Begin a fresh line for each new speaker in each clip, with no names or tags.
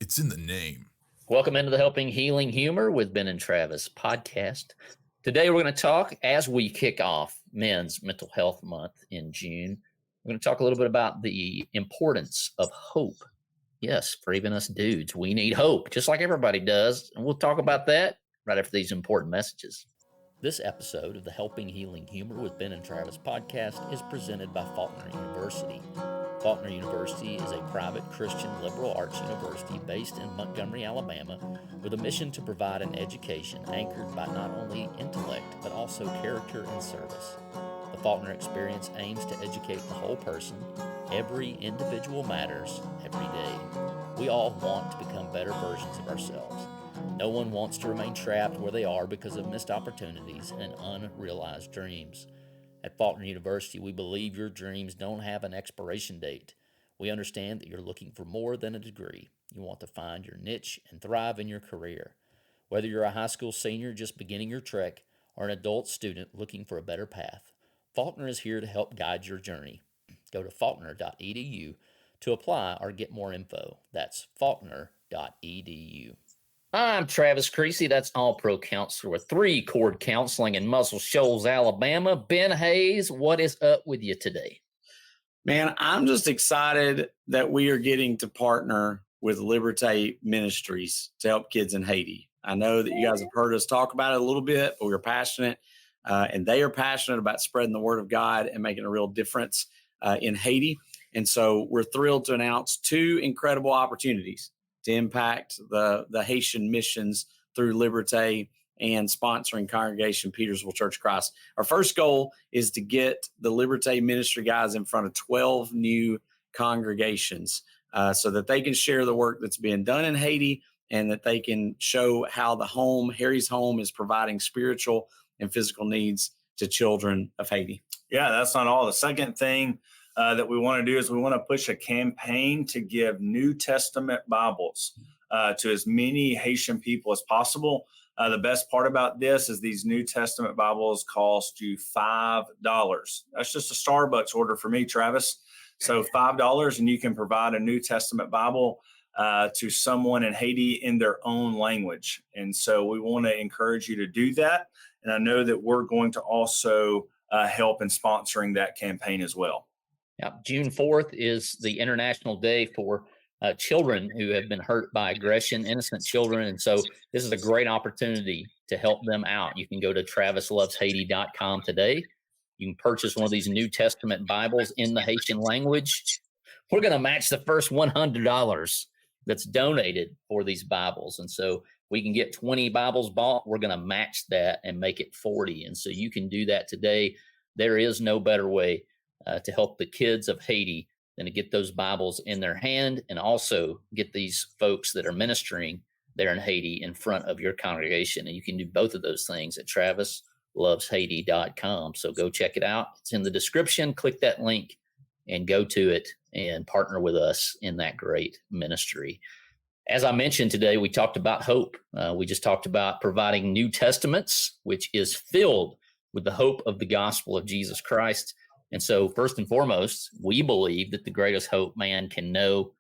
It's in the name.
Welcome into the Helping Healing Humor with Ben and Travis podcast. Today we're going to talk, as we kick off Men's Mental Health Month in June, we're going to talk a little bit about the importance of hope. Yes, for even us dudes, we need hope, just like everybody does. And we'll talk about that right after these important messages. This episode of the Helping Healing Humor with Ben and Travis podcast is presented by Faulkner University. Faulkner University is a private Christian liberal arts university based in Montgomery, Alabama, with a mission to provide an education anchored by not only intellect, but also character and service. The Faulkner experience aims to educate the whole person. Every individual matters every day. We all want to become better versions of ourselves. No one wants to remain trapped where they are because of missed opportunities and unrealized dreams. At Faulkner University, we believe your dreams don't have an expiration date. We understand that you're looking for more than a degree. You want to find your niche and thrive in your career. Whether you're a high school senior just beginning your trek or an adult student looking for a better path, Faulkner is here to help guide your journey. Go to faulkner.edu to apply or get more info. That's faulkner.edu. I'm Travis Creasy. That's All-Pro Counselor with 3 Chord Counseling in Muscle Shoals, Alabama. Ben Hayes, what is up with you today?
Man, I'm just excited that we are getting to partner with Liberté Ministries to help kids in Haiti. I know that you guys have heard us talk about it a little bit, but we're passionate, and they are passionate about spreading the word of God and making a real difference in Haiti. And so we're thrilled to announce 2 incredible opportunities to impact the Haitian missions through Liberté and sponsoring Congregation Petersville Church of Christ. Our first goal is to get the Liberté ministry guys in front of 12 new congregations so that they can share the work that's being done in Haiti and that they can show how the home, Harry's Home, is providing spiritual and physical needs to children of Haiti.
Yeah, that's not all. The second thing that we want to do is we want to push a campaign to give New Testament Bibles to as many Haitian people as possible. The best part about this is these New Testament Bibles cost you $5. That's just a Starbucks order for me, Travis. So $5, and you can provide a New Testament Bible to someone in Haiti in their own language. And so we want to encourage you to do that. And I know that we're going to also help in sponsoring that campaign as well.
Yeah, June 4th is the International Day for children who have been hurt by aggression, innocent children. And so this is a great opportunity to help them out. You can go to travisloveshaiti.com today. You can purchase one of these New Testament Bibles in the Haitian language. We're going to match the first $100 that's donated for these Bibles. And so we can get 20 Bibles bought. We're going to match that and make it 40. And so you can do that today. There is no better way to help the kids of Haiti than to get those Bibles in their hand and also get these folks that are ministering there in Haiti in front of your congregation. And you can do both of those things at travisloveshaiti.com. So go check it out. It's in the description. Click that link and go to it and partner with us in that great ministry. As I mentioned today, we talked about hope. We just talked about providing New Testaments, which is filled with the hope of the gospel of Jesus Christ. And so first and foremost, we believe that the greatest hope man can know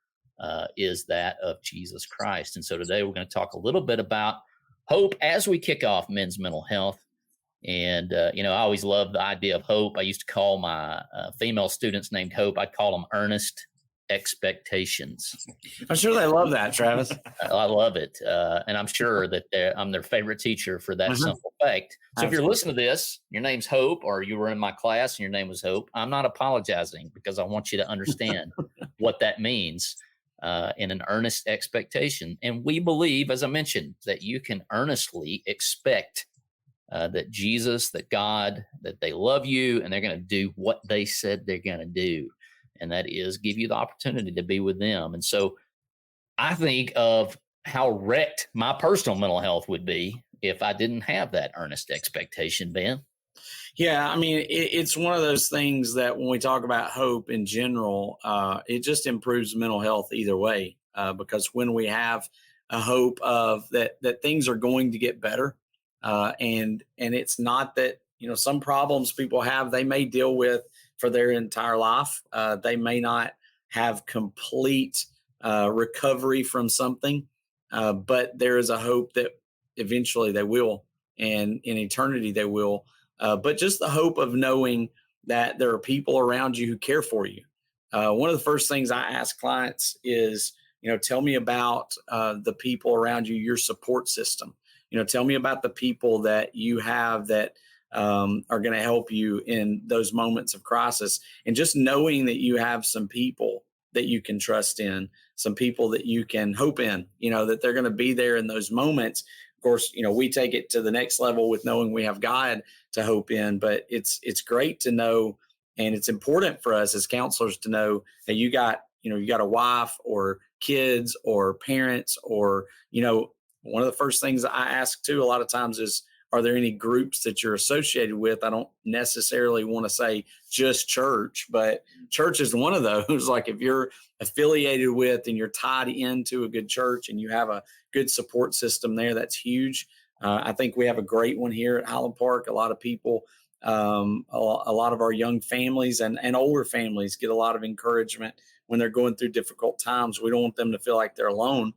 is that of Jesus Christ. And so today we're going to talk a little bit about hope as we kick off Men's Mental Health. And, I always loved the idea of hope. I used to call my female students named Hope, I'd call them earnest expectations.
I'm sure they love that, Travis.
I love it. And I'm sure that I'm their favorite teacher for that simple fact. So if you're listening to this, your name's Hope, or you were in my class and your name was Hope, I'm not apologizing because I want you to understand what that means in an earnest expectation. And we believe, as I mentioned, that you can earnestly expect that Jesus, that God, that they love you and they're going to do what they said they're going to do. And that is give you the opportunity to be with them. And so I think of how wrecked my personal mental health would be if I didn't have that earnest expectation, Ben.
Yeah, I mean, it's one of those things that when we talk about hope in general, it just improves mental health either way, because when we have a hope of that things are going to get better, and it's not that, some problems people have, they may deal with for their entire life. They may not have complete recovery from something, but there is a hope that eventually they will, and in eternity they will. But just the hope of knowing that there are people around you who care for you. One of the first things I ask clients is, tell me about the people around you, your support system. Tell me about the people that you have that are going to help you in those moments of crisis. And just knowing that you have some people that you can trust in, some people that you can hope in, that they're going to be there in those moments. Of course, we take it to the next level with knowing we have God to hope in, but it's great to know. And it's important for us as counselors to know that you got a wife or kids or parents, or, one of the first things I ask too, a lot of times is, are there any groups that you're associated with? I don't necessarily want to say just church, but church is one of those. Like if you're affiliated with and you're tied into a good church and you have a good support system there, that's huge. I think we have a great one here at Highland Park. A lot of people, a lot of our young families and older families get a lot of encouragement when they're going through difficult times. We don't want them to feel like they're alone.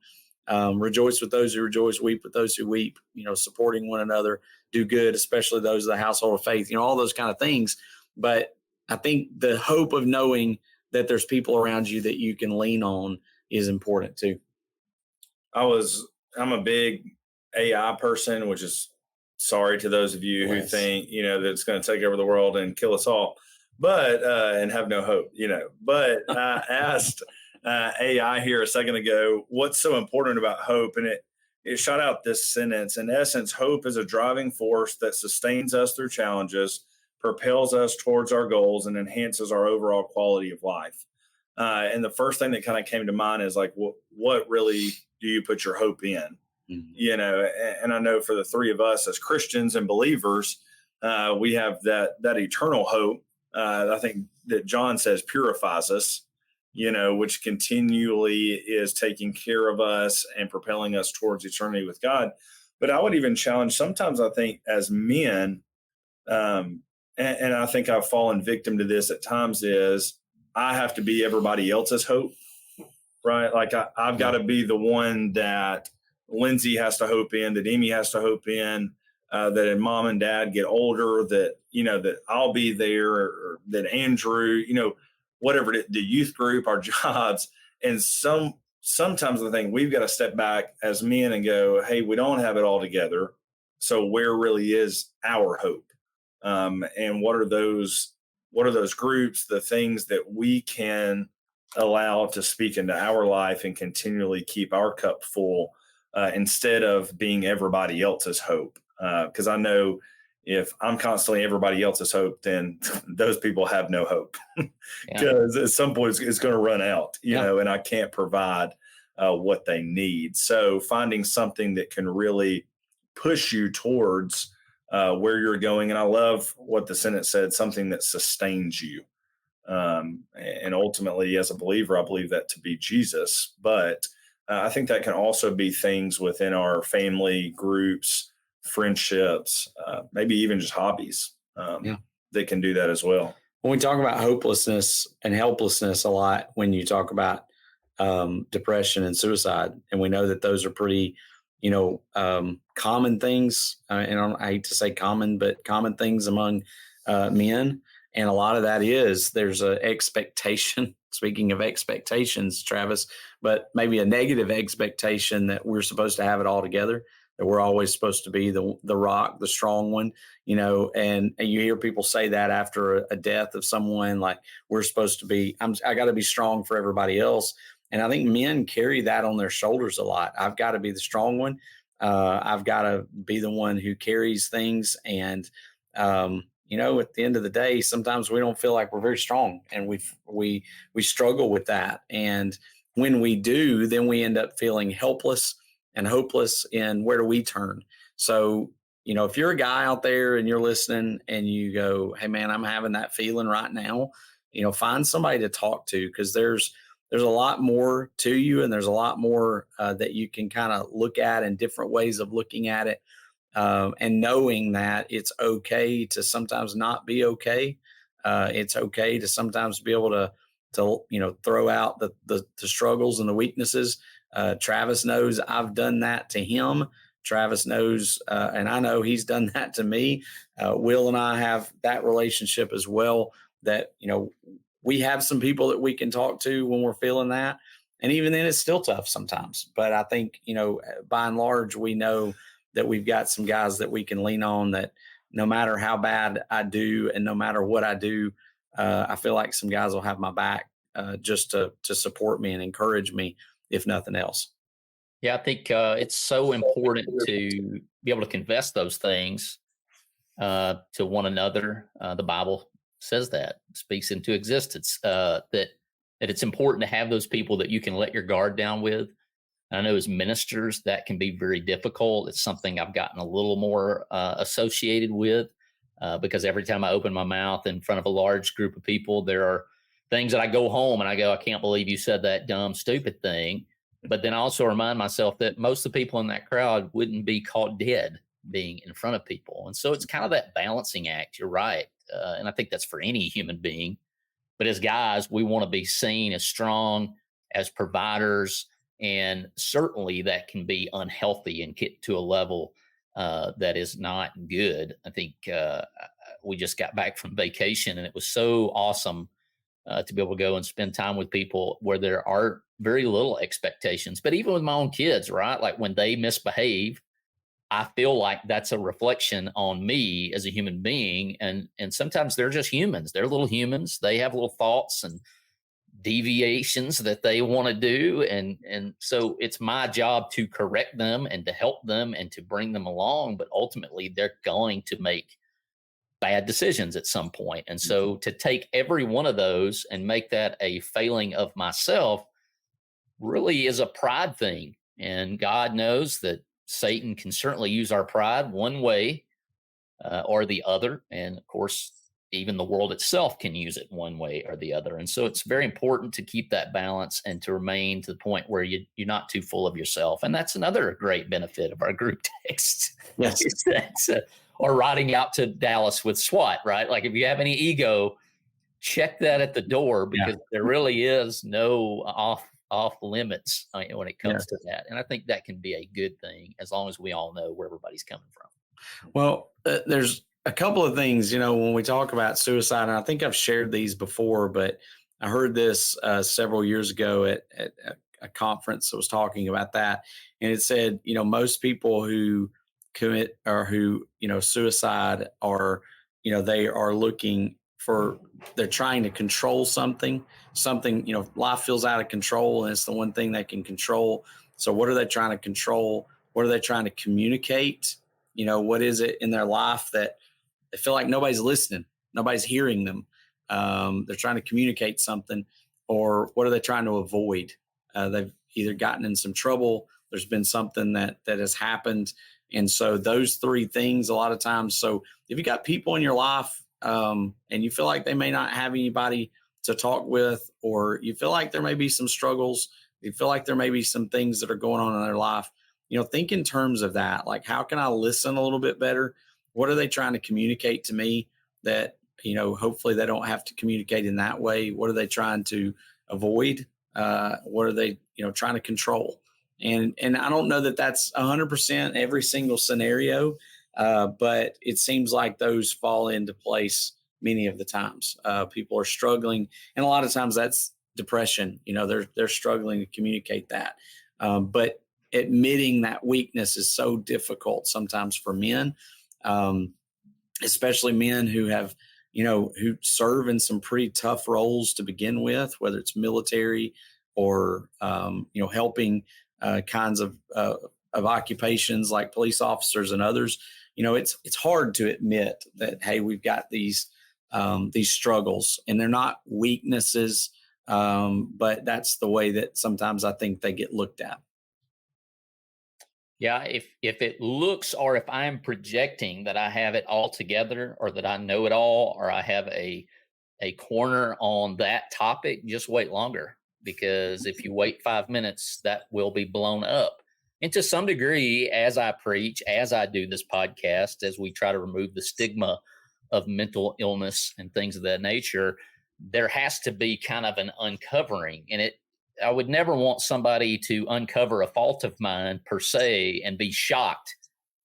Rejoice with those who rejoice, weep with those who weep, supporting one another, do good, especially those of the household of faith, all those kind of things. But I think the hope of knowing that there's people around you that you can lean on is important too.
I'm a big AI person, which is sorry to those of you who think, that it's going to take over the world and kill us all, but, and have no hope, but I asked AI here a second ago, what's so important about hope? And it shot out this sentence. In essence, hope is a driving force that sustains us through challenges, propels us towards our goals, and enhances our overall quality of life. And the first thing that kind of came to mind is like, what really do you put your hope in? Mm-hmm. And I know for the three of us as Christians and believers, we have that eternal hope. I think that John says purifies us, which continually is taking care of us and propelling us towards eternity with God. But I would even challenge, sometimes I think as men, and I think I've fallen victim to this at times, is I have to be everybody else's hope, right? Like I've got to be the one that Lindsay has to hope in, that Amy has to hope in, that mom and dad get older, that, that I'll be there, or that Andrew, whatever, the youth group, our jobs. And sometimes I think we've got to step back as men and go, hey, we don't have it all together. So where really is our hope? And what are those groups, the things that we can allow to speak into our life and continually keep our cup full, instead of being everybody else's hope? Because I know if I'm constantly everybody else's hope, then those people have no hope, because at some point it's going to run out, and I can't provide what they need. So finding something that can really push you towards where you're going. And I love what the sentence said, something that sustains you. And ultimately, as a believer, I believe that to be Jesus. But I think that can also be things within our family groups, friendships, maybe even just hobbies that can do that as well.
When we talk about hopelessness and helplessness a lot, when you talk about depression and suicide, and we know that those are pretty, common things. And I hate to say common, but common things among men. And a lot of that is there's an expectation, speaking of expectations, Travis, but maybe a negative expectation that we're supposed to have it all together, that we're always supposed to be the rock, the strong one, and you hear people say that after a death of someone, like we're supposed to be, I got to be strong for everybody else. And I think men carry that on their shoulders a lot. I've got to be the strong one. I've got to be the one who carries things. And, at the end of the day, sometimes we don't feel like we're very strong, and we struggle with that. And when we do, then we end up feeling helpless and hopeless. And where do we turn? So, if you're a guy out there and you're listening and you go, hey man, I'm having that feeling right now, find somebody to talk to, because there's a lot more to you, and there's a lot more that you can kind of look at, and different ways of looking at it. And knowing that it's okay to sometimes not be okay. It's okay to sometimes be able to throw out the struggles and the weaknesses. Travis knows I've done that to him. Travis knows, and I know he's done that to me. Will and I have that relationship as well, that, we have some people that we can talk to when we're feeling that. And even then it's still tough sometimes. But I think, by and large, we know that we've got some guys that we can lean on, that no matter how bad I do and no matter what I do, I feel like some guys will have my back, just to support me and encourage me, if nothing else.
Yeah, I think it's so important to be able to confess those things to one another. The Bible says that, speaks into existence, that it's important to have those people that you can let your guard down with. I know as ministers that can be very difficult. It's something I've gotten a little more associated with, because every time I open my mouth in front of a large group of people, there are things that I go home and I go, I can't believe you said that dumb, stupid thing. But then I also remind myself that most of the people in that crowd wouldn't be caught dead being in front of people. And so it's kind of that balancing act. You're right. And I think that's for any human being. But as guys, we want to be seen as strong, as providers. And certainly that can be unhealthy and get to a level that is not good. I think we just got back from vacation and it was so awesome to be able to go and spend time with people where there are very little expectations. But even with my own kids, right? Like when they misbehave, I feel like that's a reflection on me as a human being. And sometimes they're just humans. They're little humans. They have little thoughts and deviations that they want to do. And so it's my job to correct them and to help them and to bring them along. But ultimately, they're going to make bad decisions at some point. And so to take every one of those and make that a failing of myself really is a pride thing. And God knows that Satan can certainly use our pride one way or the other. And of course, even the world itself can use it one way or the other. And so it's very important to keep that balance and to remain to the point where you're not too full of yourself. And that's another great benefit of our group text.
Yes.
Or riding out to Dallas with SWAT, right? Like if you have any ego, check that at the door, because there really is no off limits when it comes to that. And I think that can be a good thing as long as we all know where everybody's coming from.
Well, there's a couple of things, when we talk about suicide, and I think I've shared these before, but I heard this several years ago at a conference that was talking about that. And it said, most people who commit or who, suicide are, they are looking for, they're trying to control something, life feels out of control and it's the one thing they can control. So what are they trying to control? What are they trying to communicate? What is it in their life that they feel like nobody's listening, nobody's hearing them? They're trying to communicate something, or what are they trying to avoid? They've either gotten in some trouble, there's been something that has happened. And so those three things a lot of times. So if you got people in your life and you feel like they may not have anybody to talk with, or you feel like there may be some struggles, you feel like there may be some things that are going on in their life, think in terms of that. Like, how can I listen a little bit better? What are they trying to communicate to me that, hopefully they don't have to communicate in that way? What are they trying to avoid? What are they, trying to control? And I don't know that that's 100% every single scenario, but it seems like those fall into place many of the times. People are struggling, and a lot of times that's depression. They're struggling to communicate that. But admitting that weakness is so difficult sometimes for men, especially men who have, who serve in some pretty tough roles to begin with, whether it's military or, helping kinds of occupations like police officers and others. It's hard to admit that, hey, we've got these struggles, and they're not weaknesses, but that's the way that sometimes I think they get looked at.
Yeah, if it looks, or if I'm projecting that I have it all together, or that I know it all, or I have a corner on that topic, just wait longer. Because if you wait 5 minutes, that will be blown up. And to some degree, as I preach, as I do this podcast, as we try to remove the stigma of mental illness and things of that nature, there has to be kind of an uncovering. And I would never want somebody to uncover a fault of mine per se and be shocked.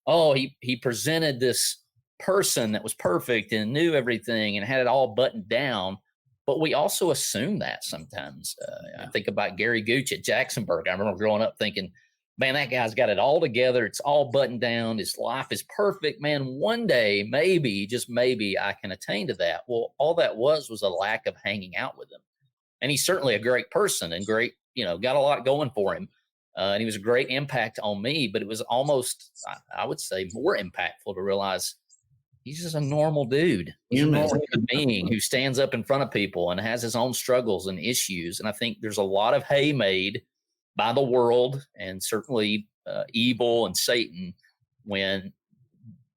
Oh, he presented this person that was perfect and knew everything and had it all buttoned down. But we also assume that sometimes. I think about Gary Gooch at Jacksonburg. I remember growing up thinking, man, that guy's got it all together. It's all buttoned down. His life is perfect. Man, one day, maybe, just maybe, I can attain to that. Well, all that was a lack of hanging out with him. And he's certainly a great person and great, got a lot going for him. And he was a great impact on me, but it was almost, I would say, more impactful to realize he's just a normal dude. He's a normal human being who stands up in front of people and has his own struggles and issues. And I think there's a lot of hay made by the world and certainly evil and Satan when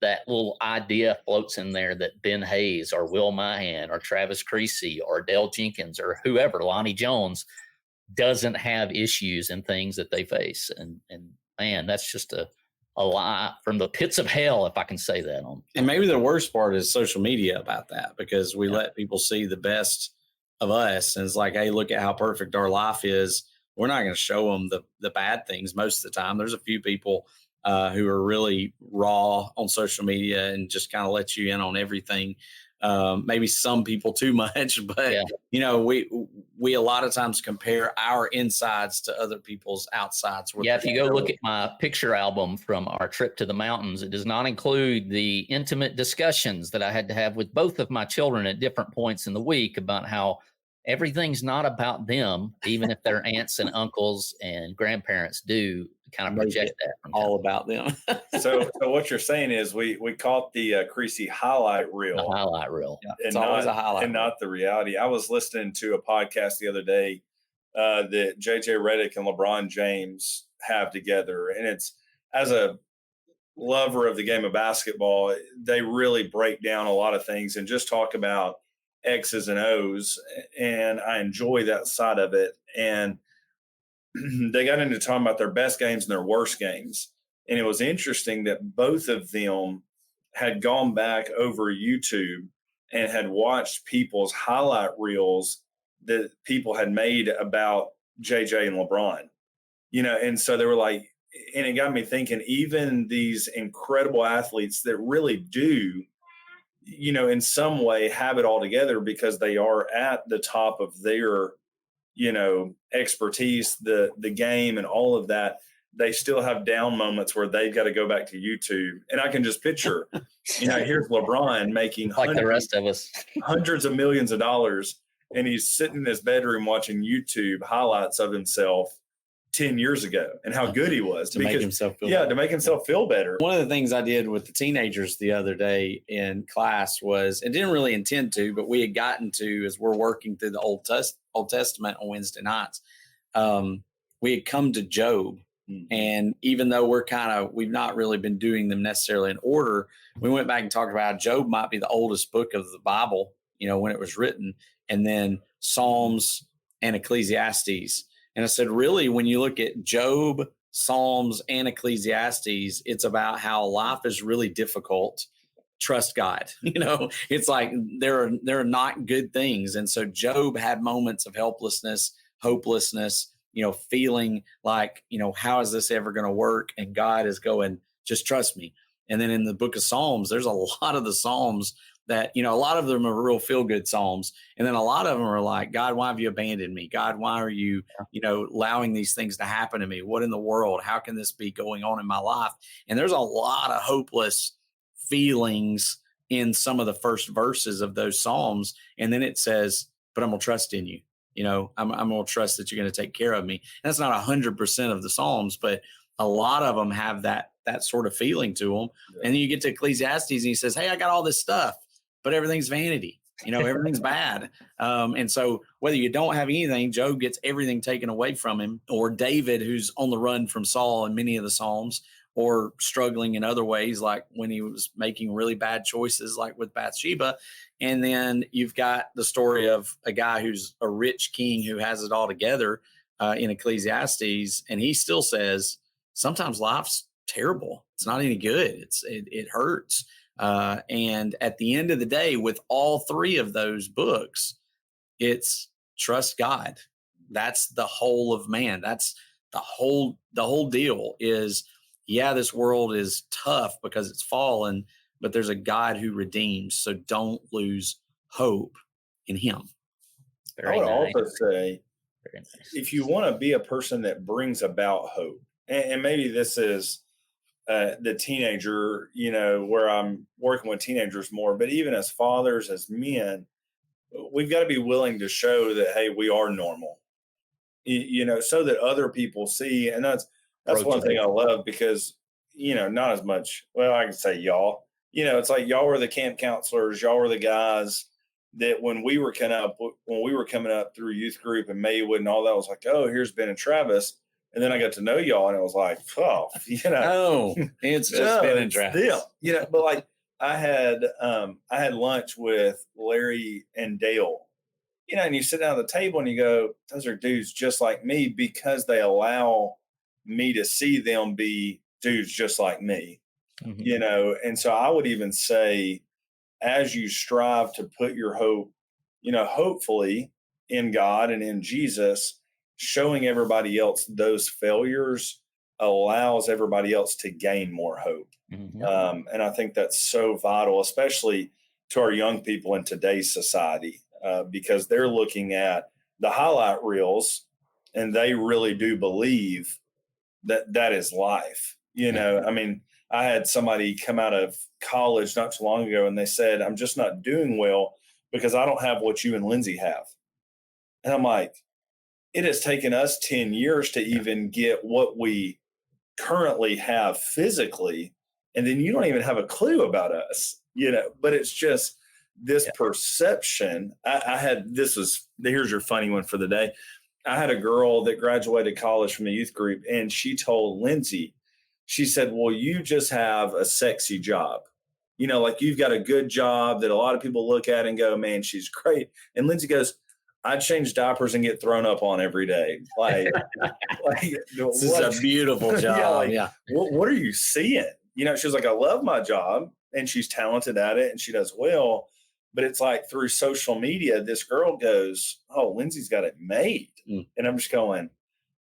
that little idea floats in there that Ben Hayes or Will Mahan or Travis Creasy or Dale Jenkins or whoever, Lonnie Jones, doesn't have issues and things that they face. And man, that's just a lie from the pits of hell, if I can say that.
And maybe the worst part is social media about that, because we let people see the best of us. And it's like, hey, look at how perfect our life is. We're not going to show them the bad things most of the time. There's a few people who are really raw on social media and just kind of let you in on everything. Maybe some people too much, but we a lot of times compare our insides to other people's outsides.
If you go look at my picture album from our trip to the mountains, it does not include the intimate discussions that I had to have with both of my children at different points in the week about how everything's not about them, even if their aunts and uncles and grandparents do kind of project that from
all about them.
So what you're saying is we caught the Creasy highlight reel.
The highlight reel.
Yeah, it's always a highlight
and not the reality. I was listening to a podcast the other day that JJ Redick and LeBron James have together. And it's, as a lover of the game of basketball, they really break down a lot of things and just talk about X's and O's. And I enjoy that side of it. And they got into talking about their best games and their worst games. And it was interesting that both of them had gone back over YouTube and had watched people's highlight reels that people had made about JJ and LeBron, and so they were like, and it got me thinking, even these incredible athletes that really do, in some way have it all together because they are at the top of their expertise, the game and all of that, they still have down moments where they've got to go back to YouTube. And I can just picture, here's LeBron making
like the rest of us
hundreds of millions of dollars, and he's sitting in his bedroom watching YouTube highlights of himself 10 years ago and how good he was
to make himself feel
better. To make himself feel better.
One of the things I did with the teenagers the other day in class was, and didn't really intend to, but we had gotten to, as we're working through the Old Testament on Wednesday nights, we had come to Job. And even though we've not really been doing them necessarily in order, we went back and talked about how Job might be the oldest book of the Bible, when it was written, and then Psalms and Ecclesiastes. And I said, really, when you look at Job, Psalms, and Ecclesiastes, it's about how life is really difficult. Trust God. It's like there are not good things. And so Job had moments of helplessness, hopelessness, feeling like, how is this ever going to work? And God is going, just trust me. And then in the book of Psalms, there's a lot of the Psalms that, a lot of them are real feel-good Psalms. And then a lot of them are like, God, why have you abandoned me? God, why are you, allowing these things to happen to me? What in the world? How can this be going on in my life? And there's a lot of hopeless feelings in some of the first verses of those Psalms. And then it says, but I'm going to trust in you. I'm going to trust that you're going to take care of me. And that's not 100% of the Psalms, but a lot of them have that sort of feeling to them. Yeah. And then you get to Ecclesiastes and he says, hey, I got all this stuff, but everything's vanity. Everything's bad. And so whether you don't have anything, Job gets everything taken away from him, or David, who's on the run from Saul in many of the Psalms, or struggling in other ways, like when he was making really bad choices, like with Bathsheba. And then you've got the story of a guy who's a rich king who has it all together in Ecclesiastes. And he still says, sometimes life's terrible. It's not any good. It hurts. And at the end of the day, with all three of those books, It's trust God. That's the whole of man. That's the whole deal is, yeah, this world is tough because it's fallen, but there's a God who redeems. So don't lose hope in him.
I would also say,
Very nice.
if you want to be a person that brings about hope, and maybe this is the teenager, where I'm working with teenagers more, but even as fathers, as men, we've got to be willing to show that, hey, we are normal, so that other people see. And that's one thing I love, because, not as much, well, I can say y'all, it's like y'all were the camp counselors, y'all were the guys that when we were coming up through youth group and Maywood and all that, was like, oh, here's Ben and Travis. And then I got to know y'all, and it was like, oh,
Oh, it's just Ben and Travis.
But like I had lunch with Larry and Dale, and you sit down at the table and you go, those are dudes just like me, because they allow me to see them be dudes just like me, And so I would even say, as you strive to put your hope, hopefully in God and in Jesus, showing everybody else those failures allows everybody else to gain more hope. And I think that's so vital, especially to our young people in today's society, because they're looking at the highlight reels and they really do believe that that is life. I mean, I had somebody come out of college not too long ago, and they said, I'm just not doing well because I don't have what you and Lindsay have. And I'm like, it has taken us 10 years to even get what we currently have physically. And then you don't even have a clue about us, but it's just this perception. Here's your funny one for the day. I had a girl that graduated college from a youth group, and she told Lindsay, she said, well, you just have a sexy job. Like you've got a good job that a lot of people look at and go, man, she's great. And Lindsay goes, I change diapers and get thrown up on every day. Like
this is a beautiful job.
What are you seeing? She was like, I love my job, and she's talented at it and she does well. But it's like through social media, this girl goes, oh, Lindsay's got it made. And I'm just going,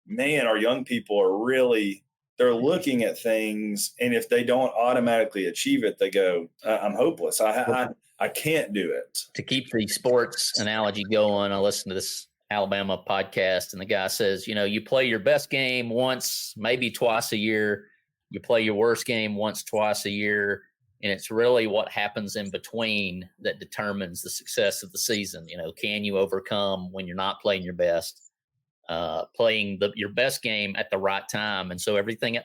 man, our young people are really, they're looking at things. And if they don't automatically achieve it, they go, I'm hopeless. I can't do it.
To keep the sports analogy going, I listened to this Alabama podcast, and the guy says, you play your best game once, maybe twice a year. You play your worst game once, twice a year. And it's really what happens in between that determines the success of the season. Can you overcome when you're not playing your best, playing your best game at the right time? And so everything,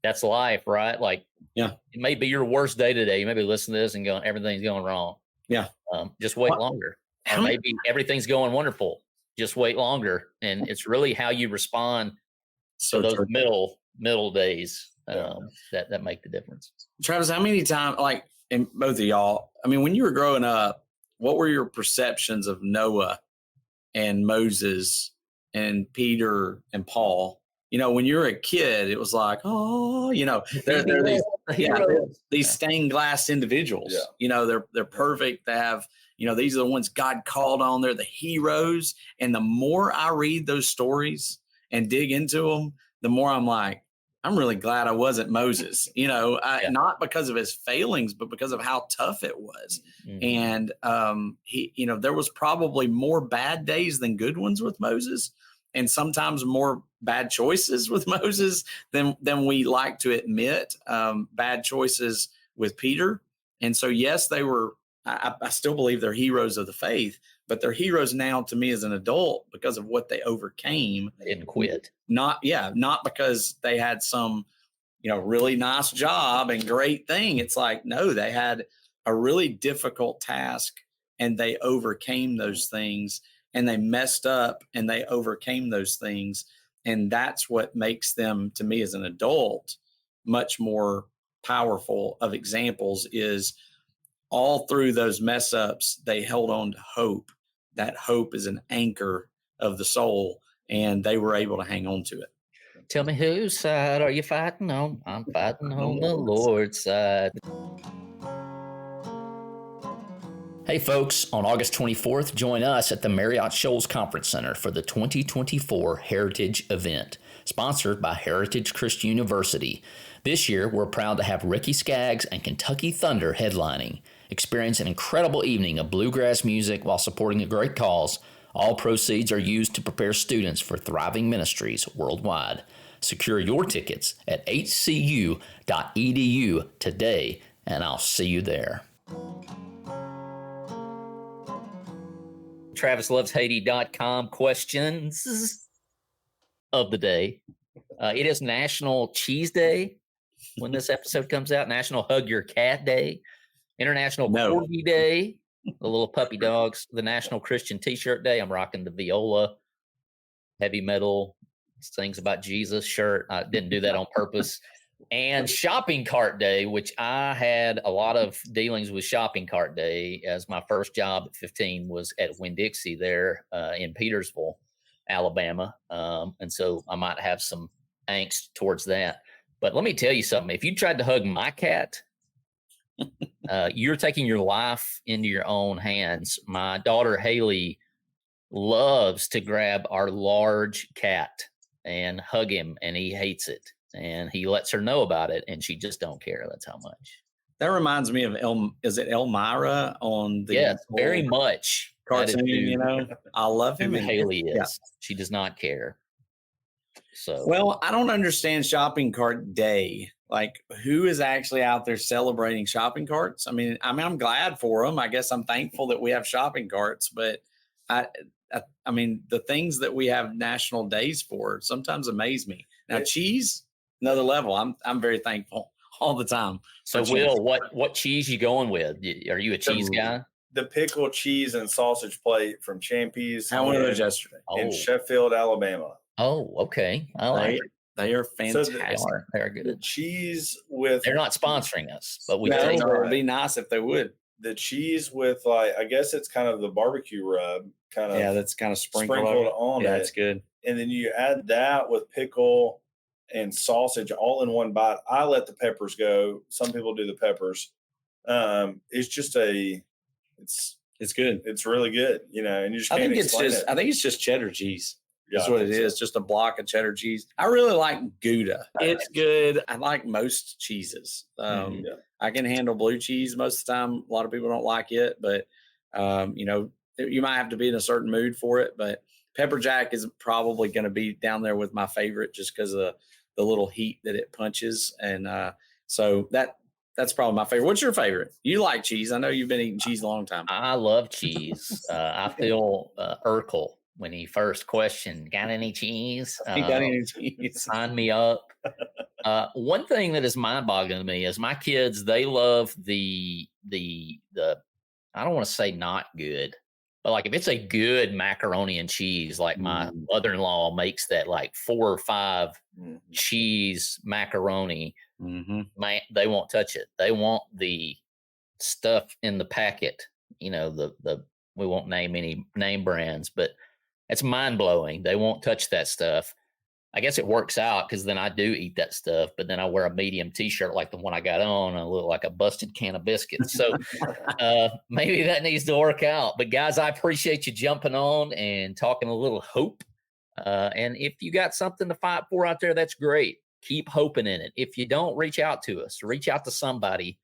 that's life, right? Like, it may be your worst day today. You may be listening to this and going, everything's going wrong. Just wait longer. Or maybe everything's going wonderful. Just wait longer. And it's really how you respond to those middle days that make the difference.
Travis, how many times, like, and both of y'all, I mean, when you were growing up, what were your perceptions of Noah and Moses and Peter and Paul? When you were a kid, it was like, oh, they're these stained glass individuals. They're perfect. They have, these are the ones God called on. They're the heroes. And the more I read those stories and dig into them, the more I'm like, I'm really glad I wasn't Moses, not because of his failings, but because of how tough it was. And he, there was probably more bad days than good ones with Moses, and sometimes more bad choices with Moses than we like to admit. Bad choices with Peter. And so, yes, they were, I still believe they're heroes of the faith, but they're heroes now to me as an adult because of what they overcame.
They didn't quit.
Not because they had some, really nice job and great thing. It's like, no, they had a really difficult task and they overcame those things, and they messed up and they overcame those things. And that's what makes them, to me as an adult, much more powerful of examples. Is all through those mess ups, they held on to hope. That hope is an anchor of the soul, and they were able to hang on to it.
Tell me, whose side are you fighting on? I'm fighting on the Lord's side. Hey folks, on August 24th, join us at the Marriott Shoals Conference Center for the 2024 Heritage event, sponsored by Heritage Christian University. This year, we're proud to have Ricky Skaggs and Kentucky Thunder headlining. Experience an incredible evening of bluegrass music while supporting a great cause. All proceeds are used to prepare students for thriving ministries worldwide. Secure your tickets at hcu.edu today, and I'll see you there. TravisLovesHaiti.com questions of the day. It is National Cheese Day when this episode comes out. National Hug Your Cat Day. International Corgi Day. The little puppy dogs. The National Christian T-shirt Day. I'm rocking the Viola heavy metal things about Jesus shirt. I didn't do that on purpose. And Shopping Cart Day, which I had a lot of dealings with Shopping Cart Day, as my first job at 15 was at Winn-Dixie there in Petersville, Alabama. And so I might have some angst towards that. But let me tell you something. If you tried to hug my cat, you're taking your life into your own hands. My daughter, Haley, loves to grab our large cat and hug him, and he hates it. And he lets her know about it, and she just don't care. That's how much.
That reminds me of Elmira on the
yes, very much
cartoon. You know, I love him.
And Haley is. Yeah. She does not care. So
well, I don't understand Shopping Cart Day. Like, who is actually out there celebrating shopping carts? I mean, I'm glad for them. I guess I'm thankful that we have shopping carts, but I mean, the things that we have national days for sometimes amaze me. Now, cheese. Another level. I'm very thankful all the time.
So, Will, what cheese you going with? Are you a cheese guy?
The pickle, cheese, and sausage plate from Champy's.
How were those yesterday?
In Sheffield, Alabama.
Oh, okay. I like it.
They are fantastic.
They're good.
The cheese with...
They're not sponsoring us, but we
take it. Would be nice if they would.
The cheese with, like, I guess it's kind of the barbecue rub.
That's kind of sprinkled
on it.
Yeah, it's good.
And then you add that with pickle and sausage all in one bite. I let the peppers go. Some people do the peppers. It's just it's good. It's really good, you know. And you just can't explain it.
I think it's just cheddar cheese. That's what it is. Just a block of cheddar cheese. I really like Gouda. It's good. I like most cheeses. I can handle blue cheese most of the time. A lot of people don't like it, but you know, you might have to be in a certain mood for it. But pepper jack is probably going to be down there with my favorite, just because of the little heat that it punches. And so that's probably my favorite. What's your favorite? You like cheese. I know you've been eating cheese a long time.
I love cheese. I feel Urkel when he first questioned, got any cheese? Sign me up. One thing that is mind-boggling to me is my kids, they love the I don't want to say not good, but like if it's a good macaroni and cheese, like my mother-in-law makes that like 4 or 5 cheese macaroni, man, they won't touch it. They want the stuff in the packet, you know, the we won't name any name brands, but it's mind-blowing. They won't touch that stuff. I guess it works out because then I do eat that stuff, but then I wear a medium T-shirt like the one I got on. I look like a busted can of biscuits. So maybe that needs to work out. But guys, I appreciate you jumping on and talking a little hope. And if you got something to fight for out there, that's great. Keep hoping in it. If you don't, reach out to us. Reach out to somebody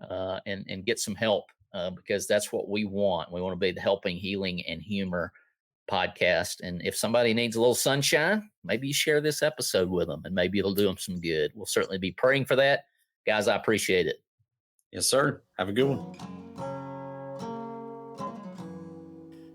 and get some help because that's what we want. We want to be the helping, healing, and humor podcast. And if somebody needs a little sunshine, maybe you share this episode with them and maybe it'll do them some good. We'll certainly be praying for that. Guys, I appreciate it.
Yes, sir. Have a good one.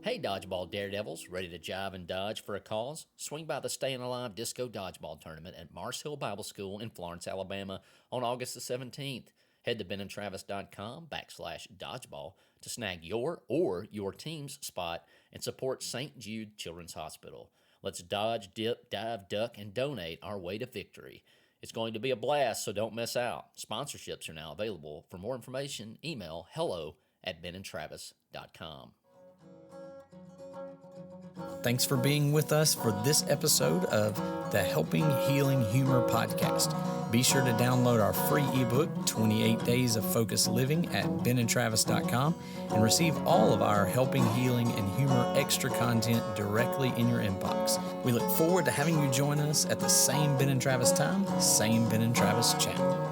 Hey, Dodgeball Daredevils, ready to jive and dodge for a cause? Swing by the Staying Alive Disco Dodgeball Tournament at Mars Hill Bible School in Florence, Alabama on August the 17th. Head to benandtravis.com/dodgeball to snag your or your team's spot and support St. Jude Children's Hospital. Let's dodge, dip, dive, duck, and donate our way to victory. It's going to be a blast, so don't miss out. Sponsorships are now available. For more information, email hello@benandtravis.com.
Thanks for being with us for this episode of the Helping Healing Humor podcast. Be sure to download our free ebook, 28 Days of Focused Living, at benandtravis.com and receive all of our Helping, Healing, and Humor extra content directly in your inbox. We look forward to having you join us at the same Ben and Travis time, same Ben and Travis channel.